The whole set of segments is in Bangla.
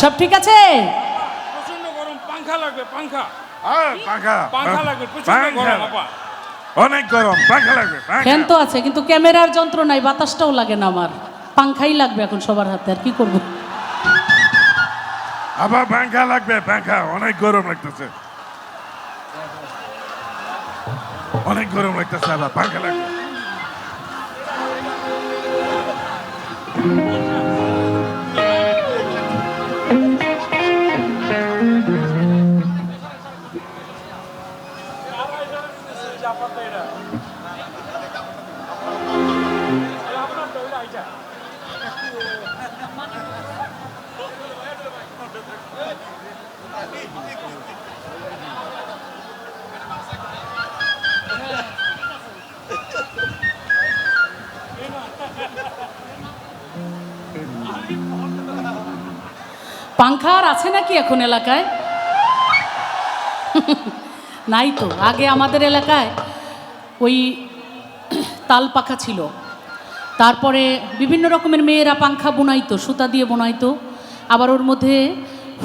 সব ঠিক আছে? প্রচন্ড গরম, পাংখা লাগবে, পাংখা। পাংখা লাগবে, প্রচন্ড গরম আপা। অনেক গরম, পাংখা লাগবে। ফ্যান তো আছে কিন্তু ক্যামেরার যন্ত্র নাই, বাতাসটাও লাগে না আমার। পাংখাই লাগবে এখন সবার হাতে, আর কি করব। আবার পাংখা লাগবে, পাংখা। অনেক গরম লাগতেছে, অনেক গরম লাগতেছে, আবার পাংখা লাগবে। পাংখা আর আছে নাকি এখন এলাকায়? নাই তো। আগে আমাদের এলাকায় ওই তাল পাখা ছিল, তারপরে বিভিন্ন রকমের মেয়েরা পাংখা বোনাইতো, সুতা দিয়ে বোনাইতো। আবার ওর মধ্যে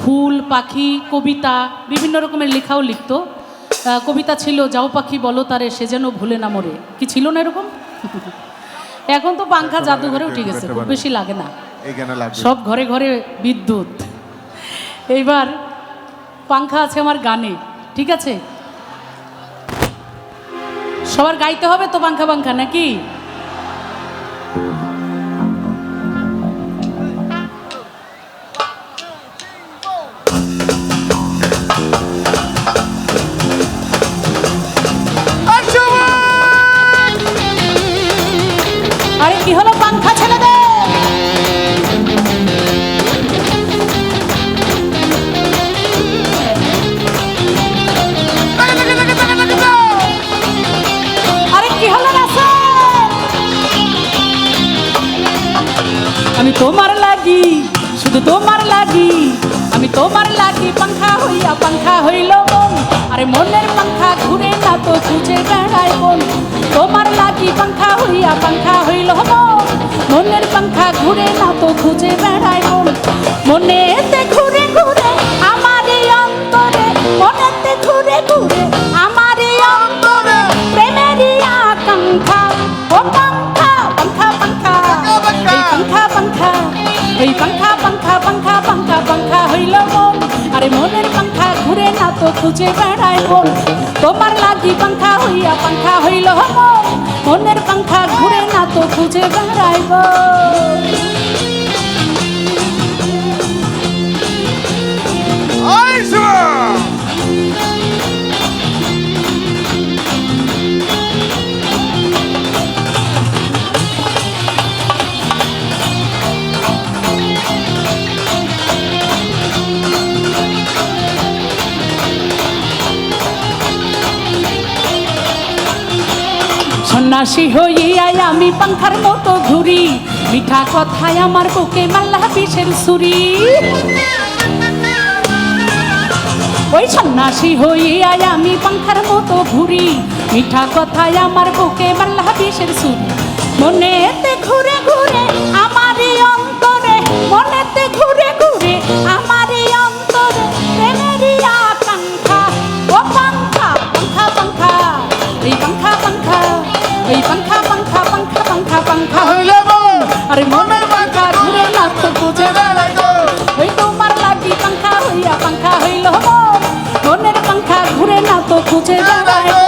ফুল, পাখি, কবিতা, বিভিন্ন রকমের লেখাও লিখতো। কবিতা ছিল, যাও পাখি বলো তারে সে যেন ভুলে না মরে, কি ছিল না এরকম? এখন তো পাংখা জাদুঘরে উঠে গেছে, খুব বেশি লাগে না, সব ঘরে ঘরে বিদ্যুৎ। এইবার পাংখা আছে আমার গানে, ঠিক আছে? সবার গাইতে হবে তো পাংখা পাংখা নাকি? আরে কি হলো পাংখা ছেলেদের? আমি তোমার লাগি, শুধু তোমার লাগি, আমি তোমার লাগি পাংখা হইয়া পাংখা হইল মন। আরে মনের পাংখা ঘুরে না তো খুঁজে বেড়ায় মন। তোমার লাগি পাংখা হইয়া পাংখা হইল মন, মনের পাংখা ঘুরে না তো খুঁজে বেড়ায় মন। মনেতে ঘুরে ঘুরে আমার এই অন্তরে, মনেতে ঘুরে ঘুরে আমার এই অন্তরে প্রেমেরই আকাঙ্ক্ষা। ও পাংখা পাংখা পাংখা, এই পাংখা পাংখা, এই পাংখা পাংখা পাংখা পাংখা পাংখা হইল মন। আরে মনের পাংখা ঘুরে না তো খুঁজে বেড়ায় মন। তোমার লাগি পাংখা হইয়া পাংখা হইল মন, মনের পাংখা ঘুরে না তো খুঁজে বেড়ায় মন। সন্ন্যাসী হইয়াই আমি পাংখার মতো ঘুরি, মিঠা কথায় আমার বুকে মাল্লা বিষের ছুরি। ওই সন্ন্যাসী হইয়াই আমি পাংখার মতো ঘুরি, মিঠা কথায় আমার বুকে মাল্লা বিষের ছুরি। মনেতে ঘুরে ঘুরে আমার অন্তরে, মনেতে ঘুরে ঘুরে আমার অন্তরে প্রেমেরই আকাঙ্ক্ষা। ও পাংখা পাংখা পাংখা, এই পাংখা পাংখা, এই পাংখা পাংখা পাংখা পাংখা পাংখা হইল মন। আরে মনের পাংখা ঘুরে না তো খুঁজে বেড়ায় মন। ওই তোমার লাগি পাংখা হইয়া পাংখা হইল মন, মনের পাংখা ঘুরে না তো খুঁজে বেড়ায় মন।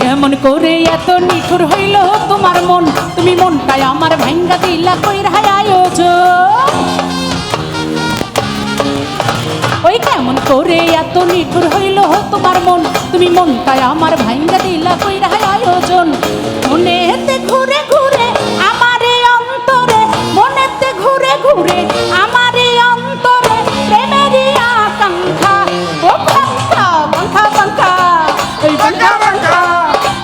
কেমন করে এত নিঠুর হইল তোমার মন, তুমি মনটাই আমার ভাঙ্গা দিলা কইর আয়োজন। ওই কেমন করে এত নিঠুর হইল তোমার মন, তুমি মনটাই আমার ভাইঙ্গা দিলা কইরা আয়োজন। মনেতে ঘুরে ঘুরে আমার এই অন্তরে, মনেতে ঘুরে ঘুরে আমার এই অন্তরে প্রেমেরই আকাঙ্ক্ষা। ও পাঙ্খা পাঙ্খা পাঙ্খা, এই পাঙ্খা পাঙ্খা,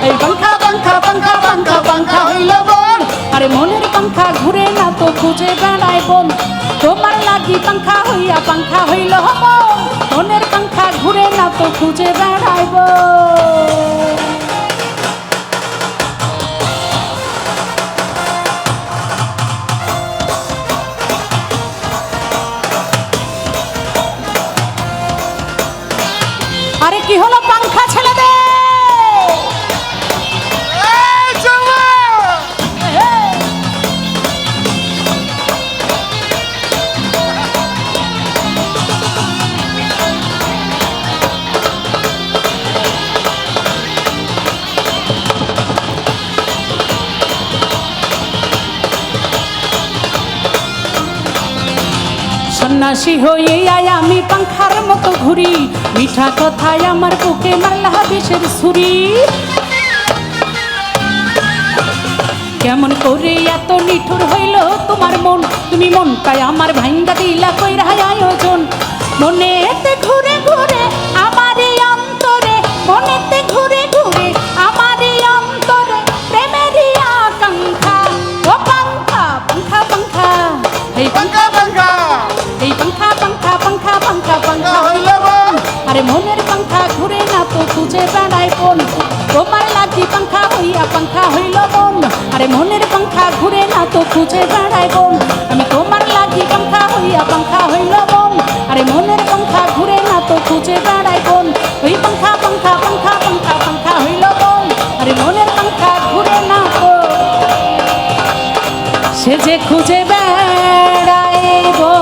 এই পাঙ্খা পাঙ্খা পাঙ্খা পাঙ্খা পাঙ্খা হইল বন। আরে মনের পাঙ্খা ঘুরে না তো খুঁজে বেড়ায় বন, তোমার লাগি পাঙ্খা হইয়া পাঙ্খা হইল মন। মনের পাঙ্খা ঘুরে না তো খুঁজে বেড়ায় বন। আরে কি হলো পাঙ্খা ছেড়ে দে। সন্ন্যাসী হয়ে আয় আমি পাংখার মতো ঘুরি, মিঠা কথায় আমার বুকে মারলা বিষের ছুরি। কেমন করে এত নিঠুর হইল তোমার মন, তুমি মনটাই আমার ভাইঙ্গা দিলা কইরা আয়োজন। মনেতে ঘুরে ঘুরে আমার এই অন্তরে, মনেতে ঘুরে ঘুরে আমার এই অন্তরে প্রেমেরই আকাঙ্ক্ষা। ও পাঙ্খা পাঙ্খা পাঙ্খা, এই পাঙ্খা পাঙ্খা, এই পাঙ্খা পাঙ্খা পাঙ্খা পাঙ্খা পাঙ্খা হইল বন। আরে মনের পাঙ্খা ঘুরে না তো খুঁজে বেড়ায় বন, তোমার লাগি পাঙ্খা হইয়া পাঙ্খা হইল বন। আরে মনের পাঙ্খা ঘুরে না তো খুঁজে বেড়ায় বন, আমি তোমার লাগি পাঙ্খা হইয়া পাঙ্খা হইল বন। আরে মনের পাঙ্খা ঘুরে না তো খুঁজে বেড়ায় বন, ওই পাঙ্খা পাঙ্খা পাঙ্খা পাঙ্খা পাঙ্খা হইল বন। আরে মনের পাঙ্খা ঘুরে না তো সে যে খুঁজে বেড়ায় বন।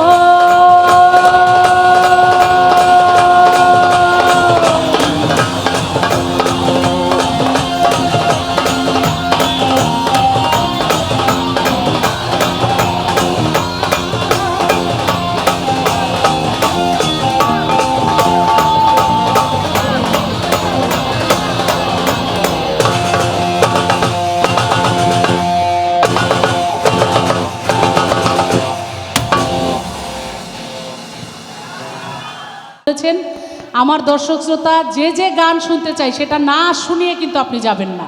আমার দর্শক শ্রোতা যে যে গান শুনতে চাই সেটা না শুনিয়ে কিন্তু আপনি যাবেন না।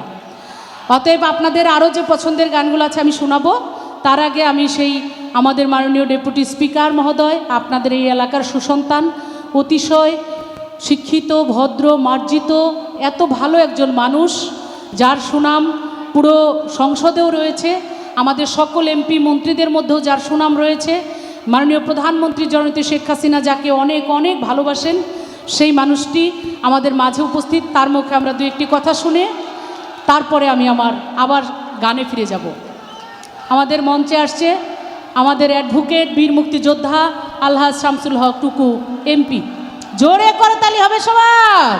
অতএব আপনাদের আরও যে পছন্দের গানগুলো আছে আমি শোনাবো, তার আগে আমি সেই আমাদের মাননীয় ডেপুটি স্পিকার মহোদয়, আপনাদের এই এলাকার সুসন্তান, অতিশয় শিক্ষিত, ভদ্র, মার্জিত, এত ভালো একজন মানুষ, যার সুনাম পুরো সংসদেও রয়েছে, আমাদের সকল এমপি মন্ত্রীদের মধ্যেও যার সুনাম রয়েছে, মাননীয় প্রধানমন্ত্রী জননেত্রী শেখ হাসিনা যাকে অনেক অনেক ভালোবাসেন, সেই মানুষটি আমাদের মাঝে উপস্থিত। তার মুখে আমরা দু একটি কথা শুনে তারপরে আমি আবার গানে ফিরে যাব। আমাদের মঞ্চে আসছে আমাদের অ্যাডভোকেট, বীর মুক্তিযোদ্ধা আলহাজ শামসুল হক টুকু এমপি। জোরে করে তালি হবে সবার।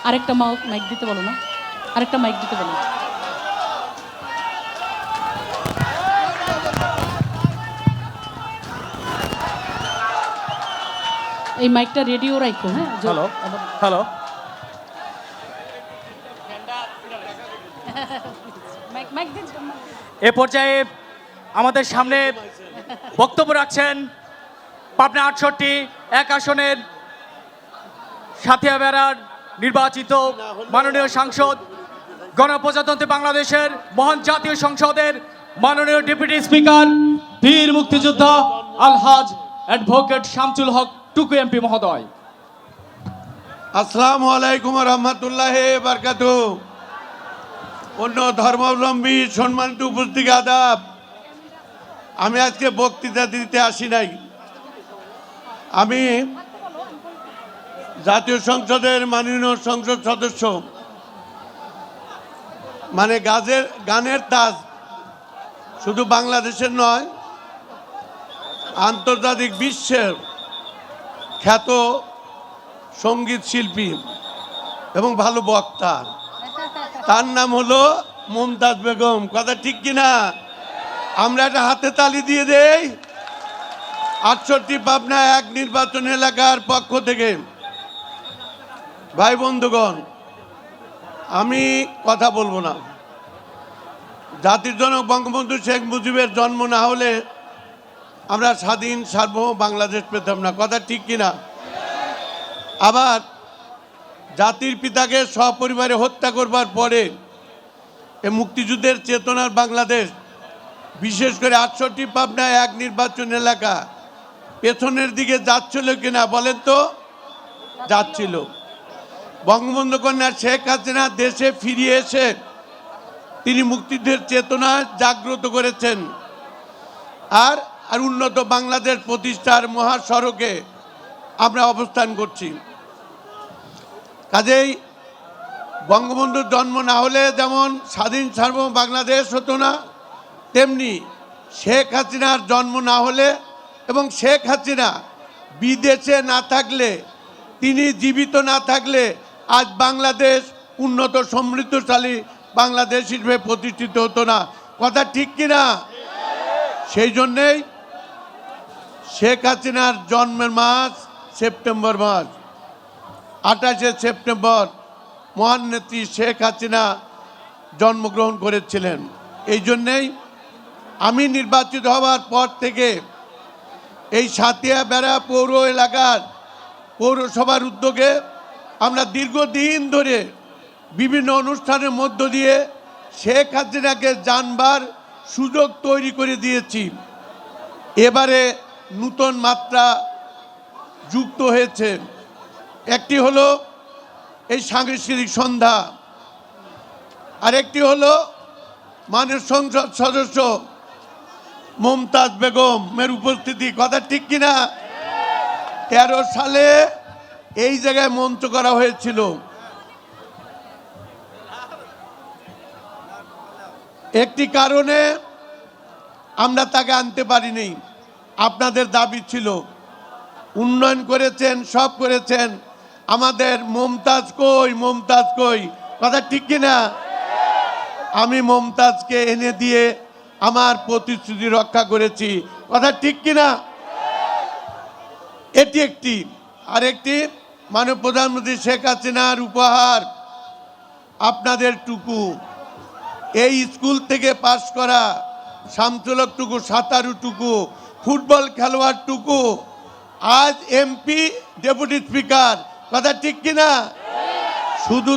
আরেকটা মাইক দিতে বলো না, আরেকটা মাইক দিতে বলো। এই মাইকটা রেডিও রাখো। হ্যাঁ, হ্যালো হ্যালো, এ পর্যায়ে আমাদের সামনে বক্তব্য রাখছেন পাবনা 68 এক আসনের সাথিয়া বেড়ার নির্বাচিত মাননীয় সাংসদ, গণপ্রজাতন্ত্রী বাংলাদেশের মহান জাতীয় সংসদের মাননীয় ডেপুটি স্পিকার, বীর মুক্তিযোদ্ধা আলহাজ অ্যাডভোকেট শামসুল হক টুকু এমপি মহোদয়। আসসালামু আলাইকুম রহমতুল্লাহ বারকাতু। অন্য ধর্মাবলম্বী সম্মানিত উপস্থিতি আদাব, আমি আজকে বক্তৃতা দিতে আসি নাই। আমি জাতীয় সংসদের মাননীয় সংসদ সদস্য, মানে গানের তাজ শুধু বাংলাদেশের নয়, আন্তর্জাতিক বিশ্বের খ্যাত সঙ্গীত শিল্পী এবং ভালো বক্তা, তার নাম হলো মুমতাজ বেগম। কথা ঠিক কিনা? আমরা একটা হাতে তালি দিয়ে দেই। 68 পাবনা 1 নির্বাচন এলাকার পক্ষ থেকে ভাই বন্ধুগণ, আমি কথা বলবো না। জাতির জনক বঙ্গবন্ধু শেখ মুজিবের জন্ম না হলে আমরা স্বাধীন সার্বভৌম বাংলাদেশ পেতাম না, কথা ঠিক কিনা? আবার জাতির পিতাকে সপরিবারে হত্যা করবার পরে এ মুক্তিযুদ্ধের চেতনার বাংলাদেশ, বিশেষ করে 68 পাবনা 1 নির্বাচন এলাকা পেছনের দিকে যাচ্ছিল কিনা বলেন তো? যাচ্ছিল। বঙ্গবন্ধু কন্যা শেখ হাসিনা দেশে ফিরিয়ে এসে তিনি মুক্তিযুদ্ধের চেতনা জাগ্রত করেছেন আর উন্নত বাংলাদেশ প্রতিষ্ঠার মহাসড়কে আমরা অবস্থান করছি। কাজেই বঙ্গবন্ধুর জন্ম না হলে যেমন স্বাধীন সার্বভৌম বাংলাদেশ হতো না, তেমনি শেখ হাসিনার জন্ম না হলে এবং শেখ হাসিনা বিদেশে না থাকলে, তিনি জীবিত না থাকলে আজ বাংলাদেশ উন্নত সমৃদ্ধশালী বাংলাদেশ হিসেবে প্রতিষ্ঠিত হতো না, কথা ঠিক কিনা? সেই জন্যেই শেখ হাসিনার জন্মের মাস সেপ্টেম্বর মাস। 28শে সেপ্টেম্বর মহান নেত্রী শেখ হাসিনা জন্মগ্রহণ করেছিলেন। এই জন্যেই আমি নির্বাচিত হওয়ার পর থেকে এই সাতিয়া বেড়া পৌর এলাকার পৌরসভার উদ্যোগে আমরা দীর্ঘদিন ধরে বিভিন্ন অনুষ্ঠানের মধ্য দিয়ে শেখ হাসিনাকে জানবার সুযোগ তৈরি করে দিয়েছি। এবারে নূতন মাত্রা যুক্ত হয়েছে। একটি হলো এই সাংস্কৃতিক সন্ধ্যা, আরেকটি হলো মাননীয় সংসদ সদস্য মমতাজ বেগমের উপস্থিতি, কথা ঠিক কিনা? 13 সালে এই জায়গায় মঞ্চ করা হয়েছিল। একটি কারণে আমরা তাকে আনতে পারিনি, আপনাদের দাবি ছিল। উন্নয়ন করেছেন, সব করেছেন, আমাদের মমতাজ কই, মমতাজ কই, কথা ঠিক কিনা? আমি মমতাজকে এনে দিয়ে আমার প্রতিশ্রুতি রক্ষা করেছি, কথা ঠিক কিনা? এটি একটি। আরেকটি, মাননীয় প্রধানমন্ত্রী শেখ হাসিনার উপহার আপনাদের টুকু, এই স্কুল থেকে পাশ করা শামচলক টুকু, সাঁতারু টুকু, ফুটবল খেলোয়াড় টুকু আজ এমপি, ডেপুটি স্পিকার, কথা ঠিক কিনা? শুধু